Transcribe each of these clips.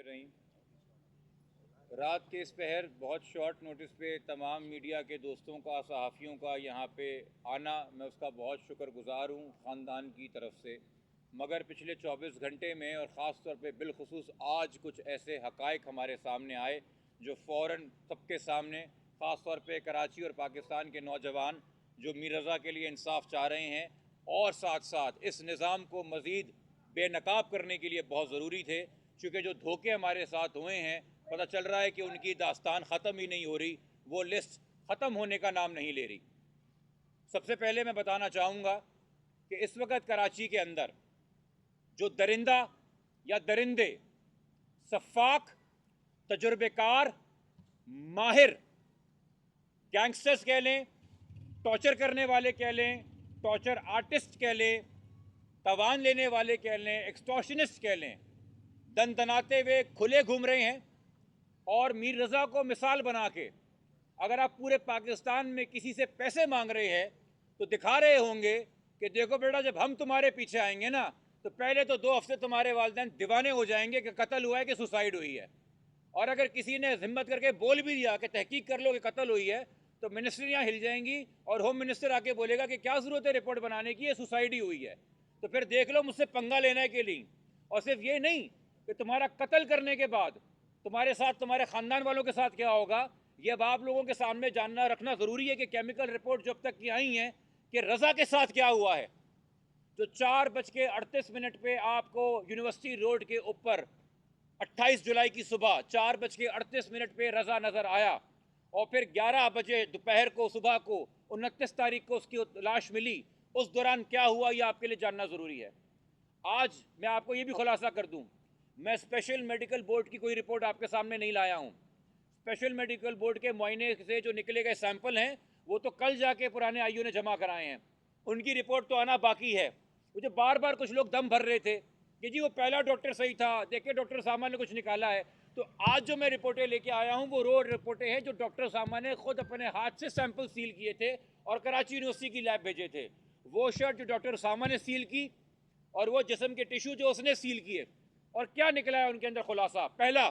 रही। रात के इस पहर बहुत शॉर्ट नोटिस पे तमाम मीडिया के दोस्तों का, सहाफ़ियों का यहाँ पे आना, मैं उसका बहुत शुक्रगुज़ार हूँ ख़ानदान की तरफ से। मगर पिछले 24 घंटे में और ख़ास तौर पे बिलखुसूस आज कुछ ऐसे हक़ाइक़ हमारे सामने आए जो फ़ौरन सबके सामने, ख़ास तौर पे कराची और पाकिस्तान के नौजवान जो मीर रज़ा के लिए इंसाफ चाह रहे हैं और साथ साथ इस निज़ाम को मज़ीद बेनकाब करने के लिए बहुत ज़रूरी थे, चूँकि जो धोखे हमारे साथ हुए हैं पता चल रहा है कि उनकी दास्तान ख़त्म ही नहीं हो रही, वो लिस्ट ख़त्म होने का नाम नहीं ले रही। सबसे पहले मैं बताना चाहूँगा कि इस वक्त कराची के अंदर जो दरिंदा या दरिंदे, सफ़ाक, तजुर्बेकार, माहिर, गैंगस्टर्स कह लें, टॉर्चर करने वाले कह लें, टॉर्चर आर्टिस्ट कह लें, तवान लेने वाले कह लें, एक्सटॉर्शनिस्ट कह लें, दनदनाते हुए खुले घूम रहे हैं। और मीर रज़ा को मिसाल बना के अगर आप पूरे पाकिस्तान में किसी से पैसे मांग रहे हैं तो दिखा रहे होंगे कि देखो बेटा, जब हम तुम्हारे पीछे आएंगे ना तो पहले तो 2 हफ्ते तुम्हारे वालिदैन दीवाने हो जाएंगे कि कत्ल हुआ है कि सुसाइड हुई है। और अगर किसी ने हिम्मत करके बोल भी दिया कि तहकीक कर लो कि कत्ल हुई है तो मिनिस्ट्रियाँ हिल जाएंगी और होम मिनिस्टर आके बोलेगा कि क्या ज़रूरत है रिपोर्ट बनाने की, ये सुसाइड ही हुई है। तो फिर देख लो मुझसे पंगा लेने के लिए। और सिर्फ ये नहीं कि तुम्हारा कत्ल करने के बाद तुम्हारे साथ, तुम्हारे ख़ानदान वालों के साथ क्या होगा, ये अब आप लोगों के सामने जानना रखना ज़रूरी है कि केमिकल रिपोर्ट जो अब तक की आई हैं कि रज़ा के साथ क्या हुआ है। जो 4:38 पे आपको यूनिवर्सिटी रोड के ऊपर 28 जुलाई की सुबह 4:38 पे रज़ा नज़र आया और फिर 11 बजे दोपहर को, सुबह को 29 तारीख को उसकी लाश मिली, उस दौरान क्या हुआ ये आपके लिए जानना ज़रूरी है। आज मैं आपको ये भी खुलासा कर दूं, मैं स्पेशल मेडिकल बोर्ड की कोई रिपोर्ट आपके सामने नहीं लाया हूं। स्पेशल मेडिकल बोर्ड के मुआयने से जो निकले गए सैंपल हैं वो तो कल जाके पुराने आईओ ने जमा कराए हैं, उनकी रिपोर्ट तो आना बाकी है। मुझे बार बार कुछ लोग दम भर रहे थे कि जी वो पहला डॉक्टर सही था, देखिए डॉक्टर सामा ने कुछ निकाला है। तो आज जो मैं रिपोर्टें लेके आया हूँ वो रिपोर्टें हैं जो डॉक्टर सामा ने खुद अपने हाथ से सैंपल सील किए थे और कराची यूनिवर्सिटी की लैब भेजे थे। वो शर्ट जो डॉक्टर सामा ने सील की और वो जिस्म के टिश्यू जो उसने सील किए, और क्या निकला है उनके अंदर खुलासा। पहला,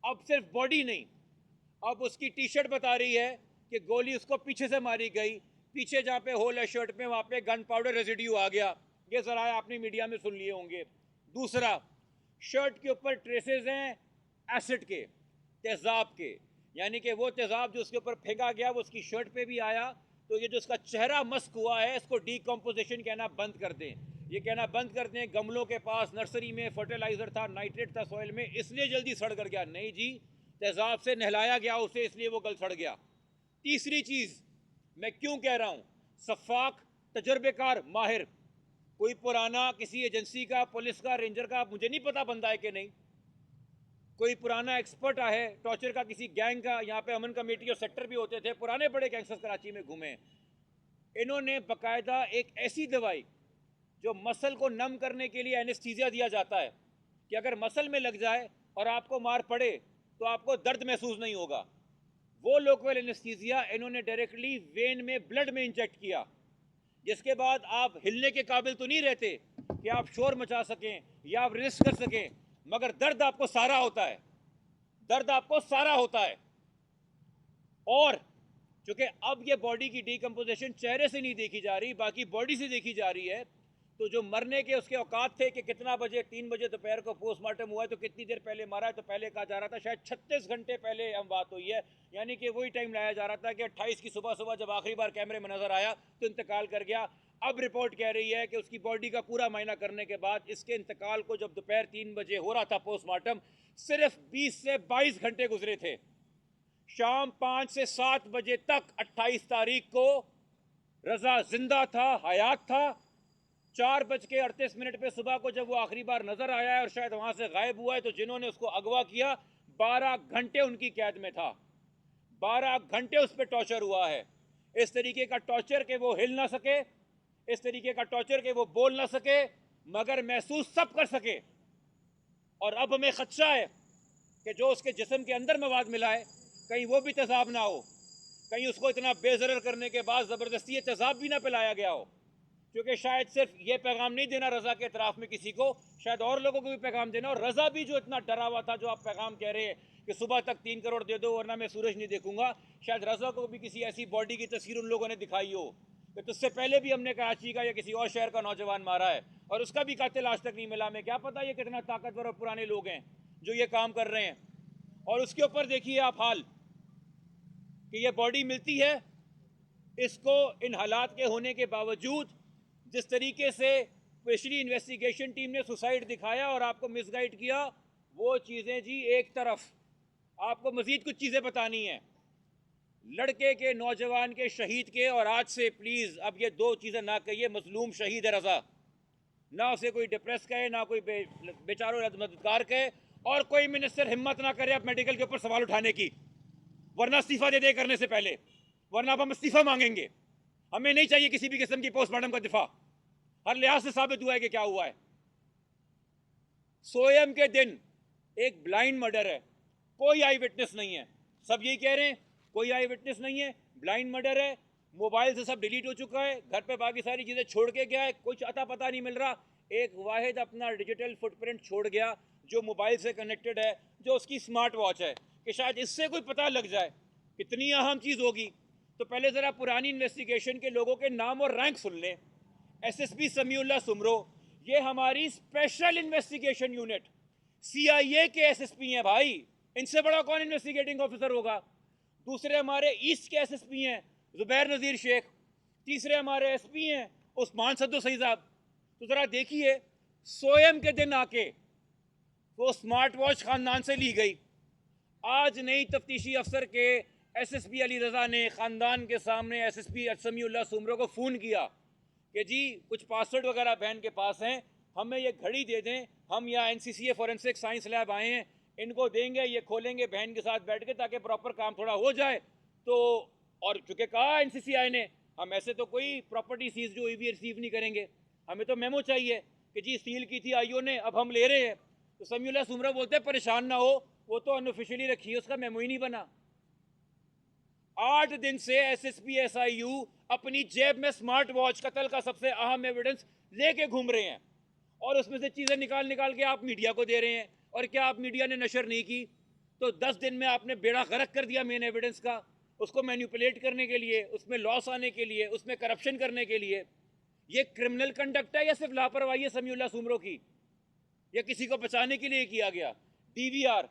अब सिर्फ बॉडी नहीं, अब उसकी टी शर्ट बता रही है कि गोली उसको पीछे से मारी गई, पीछे जहाँ पे होल है शर्ट में वहाँ पे गन पाउडर रेजिड्यू आ गया। ये जरा आपने मीडिया में सुन लिए होंगे। दूसरा, शर्ट के ऊपर ट्रेसेस हैं एसिड के, तेज़ाब के, यानी कि वो तेज़ाब जो उसके ऊपर फेंका गया वो उसकी शर्ट पे भी आया। तो ये जो उसका चेहरा मस्क हुआ है इसको डीकम्पोजिशन कहना बंद कर दें, ये कहना बंद कर दें। गमलों के पास नर्सरी में फर्टिलाइज़र था, नाइट्रेट था सॉइल में, इसलिए जल्दी सड़ कर गया। नहीं जी, तेज़ाब से नहलाया गया उसे, इसलिए वो गल सड़ गया। तीसरी चीज़ मैं क्यों कह रहा हूँ, सफ़ाक, तजर्बेकार, माहिर, कोई पुराना किसी एजेंसी का, पुलिस का, रेंजर का, मुझे नहीं पता बंदा है कि नहीं, कोई पुराना एक्सपर्ट है टॉर्चर का, किसी गैंग का, यहाँ पे अमन कमेटी और सेक्टर भी होते थे, पुराने बड़े गैंगस्टर्स कराची में घूमे। इन्होंने बाकायदा एक ऐसी दवाई जो मसल को नम करने के लिए एनेस्थीसिया दिया जाता है कि अगर मसल में लग जाए और आपको मार पड़े तो आपको दर्द महसूस नहीं होगा, वो लोकल एनेस्थीसिया इन्होंने डायरेक्टली वेन में, ब्लड में इंजेक्ट किया, जिसके बाद आप हिलने के काबिल तो नहीं रहते कि आप शोर मचा सकें या आप रेस्ट कर सकें, मगर दर्द आपको सारा होता है, दर्द आपको सारा होता है। और चूंकि अब ये बॉडी की डीकम्पोजिशन चेहरे से नहीं देखी जा रही, बाकी बॉडी से देखी जा रही है, तो जो मरने के उसके औकात थे कि कितना बजे, 3 बजे दोपहर को पोस्टमार्टम हुआ है तो कितनी देर पहले मारा है, तो पहले कहा जा रहा था शायद 36 घंटे पहले हम बात हुई है, यानी कि वही टाइम लाया जा रहा था कि 28 की सुबह सुबह जब आखिरी बार कैमरे में नजर आया तो इंतकाल कर गया। अब रिपोर्ट कह रही है कि उसकी बॉडी का पूरा मायना करने के बाद इसके इंतकाल को जब दोपहर 3 बजे हो रहा था पोस्टमार्टम, सिर्फ 20 से 22 घंटे गुजरे थे। शाम 5 से 7 बजे तक 28 तारीख को रजा जिंदा था, हयात था। 4:38 पे सुबह को जब वो आखिरी बार नजर आया है और शायद वहां से गायब हुआ है, तो जिन्होंने उसको अगवा किया 12 घंटे उनकी कैद में था, 12 घंटे उस पर टॉर्चर हुआ है। इस तरीके का टॉर्चर के वो हिल ना सके, इस तरीके का टॉर्चर के वो बोल ना सके, मगर महसूस सब कर सके। और अब हमें खदशा है कि जो उसके जिस्म के अंदर मवाद मिला है कहीं वो भी तेजाब ना हो, कहीं उसको इतना बेजरर करने के बाद ज़बरदस्ती ये तेजाब भी ना पिलाया गया हो। क्योंकि शायद सिर्फ ये पैगाम नहीं देना रज़ा के इतराफ़ में किसी को, शायद और लोगों को भी पैगाम देना। और रज़ा भी जो इतना डरा हुआ था, जो आप पैगाम कह रहे हैं कि सुबह तक 3 करोड़ दे दो वरना मैं सूरज नहीं देखूंगा, शायद रज़ा को भी किसी ऐसी बॉडी की तस्वीर उन लोगों ने दिखाई हो कि तुझसे पहले भी हमने कराची का या किसी और शहर का नौजवान मारा है और उसका भी कातिल आज तक नहीं मिला। हमें क्या पता ये कितना ताकतवर और पुराने लोग हैं जो ये काम कर रहे हैं। और उसके ऊपर देखिए आप हाल कि ये बॉडी मिलती है, इसको इन हालात के होने के बावजूद जिस तरीके से पिछली इन्वेस्टिगेशन टीम ने सुसाइड दिखाया और आपको मिसगाइड किया, वो चीज़ें जी एक तरफ। आपको मज़ीद कुछ चीज़ें बतानी है लड़के के, नौजवान के, शहीद के। और आज से प्लीज़ अब ये दो चीज़ें ना कहिए, मजलूम शहीद है रज़ा, ना उसे कोई डिप्रेस कहे, ना कोई बेचारों मददगार कहे, और कोई मिनिस्टर हिम्मत ना करे अब मेडिकल के ऊपर सवाल उठाने की, वरना इस्तीफा दे करने से पहले, वरना अब हम इस्तीफा मांगेंगे। हमें नहीं चाहिए किसी भी किस्म की पोस्टमार्टम का दिफा। हर लिहाज से साबित हुआ है कि क्या हुआ है। सोयम के दिन एक ब्लाइंड मर्डर है, कोई आई विटनेस नहीं है। सब यही कह रहे हैं कोई आई विटनेस नहीं है, ब्लाइंड मर्डर है, मोबाइल से सब डिलीट हो चुका है, घर पे बाकी सारी चीज़ें छोड़ के गया है, कुछ अता पता नहीं मिल रहा। एक वाहिद अपना डिजिटल फुटप्रिंट छोड़ गया जो मोबाइल से कनेक्टेड है, जो उसकी स्मार्ट वॉच है, कि शायद इससे कोई पता लग जाए। कितनी अहम चीज़ होगी। तो पहले ज़रा पुरानी इन्वेस्टिगेशन के लोगों के नाम और रैंक सुन लें। एसएसपी समीउल्लाह सुमरो, ये हमारी स्पेशल इन्वेस्टिगेशन यूनिट CIA के एसएसपी हैं भाई, इनसे बड़ा कौन इन्वेस्टिगेटिंग ऑफिसर होगा। दूसरे हमारे ईस्ट के एसएसपी हैं जुबैर नज़ीर शेख, तीसरे हमारे एसपी हैं उस्मान सद्दो सही साहब। तो ज़रा देखिए, सोयम के दिन आके वो स्मार्ट वॉच ख़ानदान से ली गई। आज नई तफ्तीशी अफसर के एसएसपी अली रज़ा ने ख़ानदान के सामने एसएसपी समीउल्लाह सुमरो को फ़ोन किया कि जी कुछ पासवर्ड वगैरह बहन के पास हैं, हमें ये घड़ी दे दें, हम यहाँ NCCA फॉरेंसिक साइंस लैब आए हैं, इनको देंगे, ये खोलेंगे बहन के साथ बैठ के ताकि प्रॉपर काम थोड़ा हो जाए। तो और चूँकि कहा NCCI ने, हम ऐसे तो कोई प्रॉपर्टी सीज जो हुई भी रिसीव नहीं करेंगे, हमें तो मेमो चाहिए कि जी सील की थी IO ने, अब हम ले रहे हैं। तो समीउल्लाह सुमरो बोलते हैं परेशान ना हो, वो तो अनऑफिशियली रखी है, उसका मेमो ही नहीं बना। 8 दिन से SSP SIU अपनी जेब में स्मार्ट वॉच, कत्ल का सबसे अहम एविडेंस लेके घूम रहे हैं, और उसमें से चीज़ें निकाल निकाल के आप मीडिया को दे रहे हैं। और क्या आप मीडिया ने नशर नहीं की? तो 10 दिन में आपने बेड़ा गर्क कर दिया मेन एविडेंस का, उसको मैनिपुलेट करने के लिए, उसमें लॉस आने के लिए, उसमें करप्शन करने के लिए। ये क्रिमिनल कंडक्ट है या सिर्फ लापरवाही है समीउल्लाह सुमरो की, या किसी को बचाने के लिए किया गया? DVR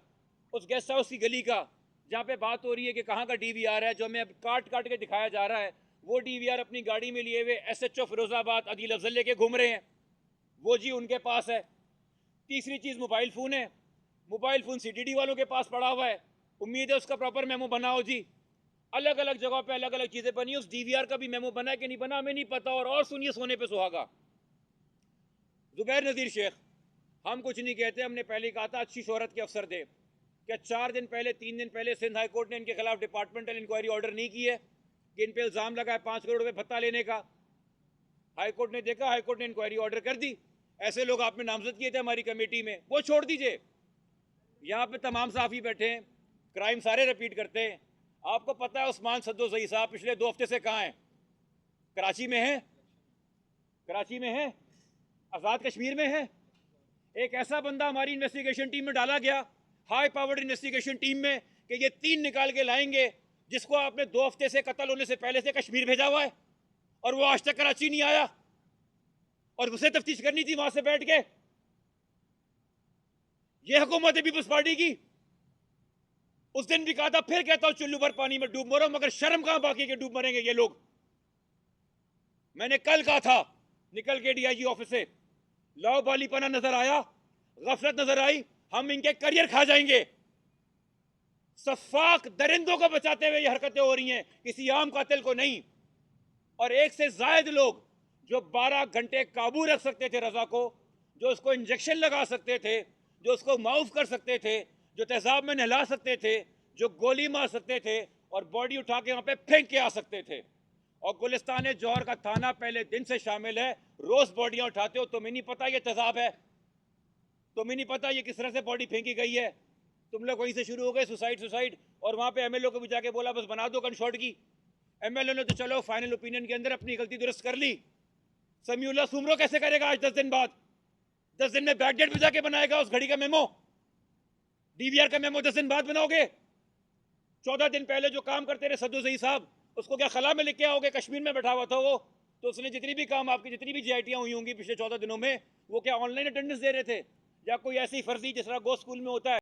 उस गेस्ट हाउस की गली का जहाँ पे बात हो रही है कि कहाँ का DVR है, जो हमें अब काट काट के दिखाया जा रहा है, वो DVR अपनी गाड़ी में लिए हुए SHO फिरोजाबाद अदील अफजल लेके घूम रहे हैं, वो जी उनके पास है। तीसरी चीज़ मोबाइल फ़ोन है, मोबाइल फ़ोन CDD वालों के पास पड़ा हुआ है, उम्मीद है उसका प्रॉपर मेमो बना हो जी। अलग अलग जगह पे अलग अलग चीज़ें बनी, उस DVR का भी मेमो बना है कि नहीं बना हमें नहीं पता। और सुनिए सोने पे सुहागा, जुबैर नज़ीर शेख, हम कुछ नहीं कहते, हमने पहले कहा था अच्छी शोहरत के अफसर थे। क्या 4 दिन पहले, 3 दिन पहले सिंध हाई कोर्ट ने इनके खिलाफ डिपार्टमेंटल इंक्वायरी ऑर्डर नहीं की है कि इन पे इल्ज़ाम लगा है 5 करोड़ रुपए भत्ता लेने का? हाई कोर्ट ने देखा, हाई कोर्ट ने इंक्वायरी ऑर्डर कर दी। ऐसे लोग आपने नामजद किए थे हमारी कमेटी में, वो छोड़ दीजिए। यहाँ पे तमाम साफ़ी बैठे हैं, क्राइम सारे रिपीट करते हैं। आपको पता है उस्मान सद्दो सही साहब पिछले 2 हफ्ते से कहाँ हैं? कराची में हैं, कराची में हैं, आज़ाद कश्मीर में है। एक ऐसा बंदा हमारी इन्वेस्टिगेशन टीम में डाला गया, हाई पावर्ड इन्वेस्टिगेशन टीम में, कि ये 3 निकाल के लाएंगे जिसको आपने 2 हफ्ते से कत्ल होने से पहले से कश्मीर भेजा हुआ है, और वो आज तक कराची नहीं आया, और उसे तफ्तीश करनी थी वहां से बैठ के। ये हुकूमत है पीपल्स पार्टी की। उस दिन भी कहा था, फिर कहता हूं चुल्लू भर पानी में डूब मरो, मगर शर्म कहां बाकी के डूब मरेंगे ये लोग। मैंने कल कहा था निकल के DIG ऑफिस से, लाओबालीपना नजर आया, गफलत नजर आई, हम इनके करियर खा जाएंगे। सफाक दरिंदों को बचाते हुए ये हरकतें हो रही हैं, किसी आम कातिल को नहीं। और एक से जायद लोग जो 12 घंटे काबू रख सकते थे रजा को, जो उसको इंजेक्शन लगा सकते थे, जो उसको माउफ कर सकते थे, जो तेजाब में नहला सकते थे, जो गोली मार सकते थे और बॉडी उठा के वहां पे फेंक के आ सकते थे। और गुलिस्तान जौहर का थाना पहले दिन से शामिल है, रोज बॉडियां उठाते हो, तुम्हें नहीं पता ये तेजाब है? तुम्हें नहीं पता ये किस तरह से बॉडी फेंकी गई है? तुम लोग वहीं से शुरू हो गए सुसाइड, और वहां पे MLO को भी जाके बोला बस बना दो गन शॉट की। MLO ने तो चलो फाइनल ओपिनियन के अंदर अपनी गलती दुरुस्त कर ली, समीउल्लाह सुमरो कैसे करेगा आज 10 दिन बाद? 10 दिन में बैकडेट पे जाके बनाएगा उस घड़ी का मेमो? डीवीआर का मेमो 10 दिन बाद बनाओगे? 14 दिन पहले जो काम करते रहे सद्दुज़ई साहब, उसको क्या खला में लेके आओगे? कश्मीर में बैठा हुआ था वो, तो उसने जितनी भी काम, आपकी जितनी भी जीआईटियां हुई होंगी पिछले 14 दिनों में, वो क्या ऑनलाइन अटेंडेंस दे रहे थे, या कोई ऐसी फर्जी जिस तरह गो स्कूल में होता है?